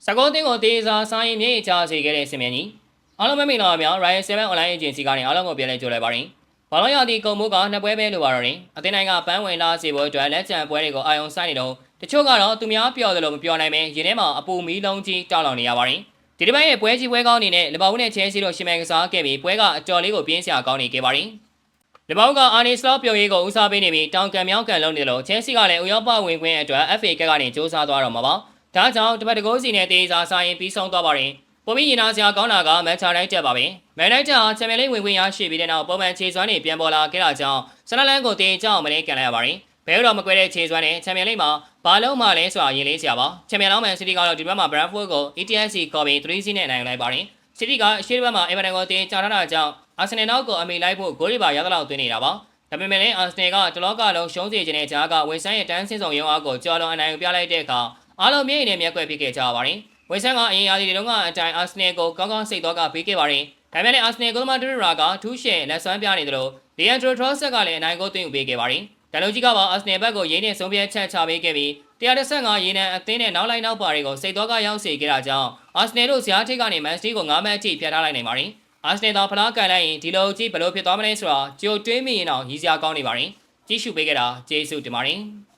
စကောတင်းကိုတေးစားစာရင်မြေချစေခဲ့တဲ့စင်မြင်းကြီးအားလုံးပဲမင်္ဂလာပါများ Ryan 7 Online Agency ကနေအားလုံးကိုပြန်လည်ကြိုဆိုလိုက်ပါတယ်။ဘာလို့ရသည့်ကုံမိုးကနှစ်ပွဲပဲလိုပါတော့တယ်။အသင်းတိုင်းကပန်းဝင်လာစေဖို့အတွက်လက်ကျန်ပွဲတွေကိုအာရုံစိုက်နေတော့တချို့ကတော့သူများပြောတယ်လို့မပြောနိုင်ပဲရင်းထဲမှာအပူမီးလုံးကြီးတောက်လောင်နေရပါတယ်။ဒီတစ်ပတ်ရဲ့ပွဲကြီးပွဲကောင်းအနေနဲ့လီဗာပူးနဲ့ချဲလ်ဆီတို့ရှင်မဲကစားခဲ့ပြီးပွဲကအကျော်လေးကိုပြင်းစရာကောင်းနေခဲ့ပါတယ်။လီဗာပူးကအာနီစလော့ပြုံရေးကိုဦးစားပေးနေပြီးတောင်ကန်မြောက်ကန်လုံးနေလို့ချဲလ်ဆီကလည်းဥရောပဝင်ခွင့်အတွက် FA ကပ်ကနေစူးစမ်းသွားတော့မှာပါ။ဒါကြောင့်တပတ်တကိုးစီနဲ့တေးစားဆိုင်ပြီးဆုံးသွားပါတယ်။ပုံပြီးရင်နာစရာကောင်းတာကမန်ချက်တိုင်းတက်ပါပဲ။မန်တိုင်းတက်ဟာချန်ပီယံလိဝင်ခွင့်ရရှိပြီးတဲ့နောက်ပုံမှန်ခြေစွမ်းတွေပြန်ပေါ်လာခဲ့တာကြောင့်ဆနလန်ကိုတေးကြောင်းမလေးကန်လိုက်ရပါတယ်။ဘဲတော့မကွဲတဲ့ခြေစွမ်းနဲ့ချန်ပီယံလိမှာဘာလုံးမှလဲဆိုတာရင်လေးစရာပါ။ချန်ပီယံလောင်းမန်စီးတီးကတော့ဒီဘက်မှာ Brentford ကို ETSC ခေါ်ပြီး3-0နဲ့နိုင်လိုက်ပါတယ်။စီးတီးကအရှိဘက်မှာ Everton ကိုတေးကြားထားတာကြောင့်အာဆင်နယ်နောက်ကိုအမိလိုက်ဖို့ဂိုးတွေပါရသလောက်သွင်းနေတာပါ။ဒါပေမဲ့လည်းအာဆင်နယ်ကတလောကလုံးရှုံးစေခြင်းနဲ့ဂျားကဝက်ဆန်ရဲ့တန်းစင်းဆောင်ရုံအားကိုကြော်လွန်အနိုင်ပြလိုက်တဲ့အခါအားလုံးမြင့်နေတဲ့မျက်ကွယ်ဖြစ်ခဲ့ကြပါတယ်။ဝက်ဆန်ကအရင်ရာသီတွေတုန်းကအတိုင်းအာဆင်နယ်ကိုကောင်းကောင်းစိတ်တော့ကပေးခဲ့ပါတယ်။ဒါပေမဲ့လည်းအာဆင်နယ်ကိုသမားဒူရာကထူးရှယ်လက်စွမ်းပြနေတယ်လို့လီယန်ဒရိုထရော့ဆက်ကလည်းအနိုင်ကိုသွင်းယူပေးခဲ့ပါတယ်။ဒန်လိုကြီးကပါအာဆင်နယ်ဘက်ကိုရင်းနဲ့ဆုံးဖြတ်ချက်ချပေးခဲ့ပြီး115ရေနံအသင်းနဲ့နောက်လိုက်နောက်ပါတွေကိုစိတ်တော့ကရောက်စေခဲ့တာကြောင့်အာဆင်နယ်တို့ဇာတ်ထိတ်ကနေမန်စတီကို9မှတ်အထိဖျက်ထားလိုက်နိုင်ပါတယ်။အာဆင်နယ်တော့ဖလားကန်လိုက်ရင်ဒီလိုကြီးဘယ်လိုဖြစ်သွားမလဲဆိုတာကြိုတွေးမိရင်တော့ရည်စရာကောင်းနေပါတယ်။ကြည့်ရှုပေးခဲ့တာကျေးဇူးတင်ပါတယ်။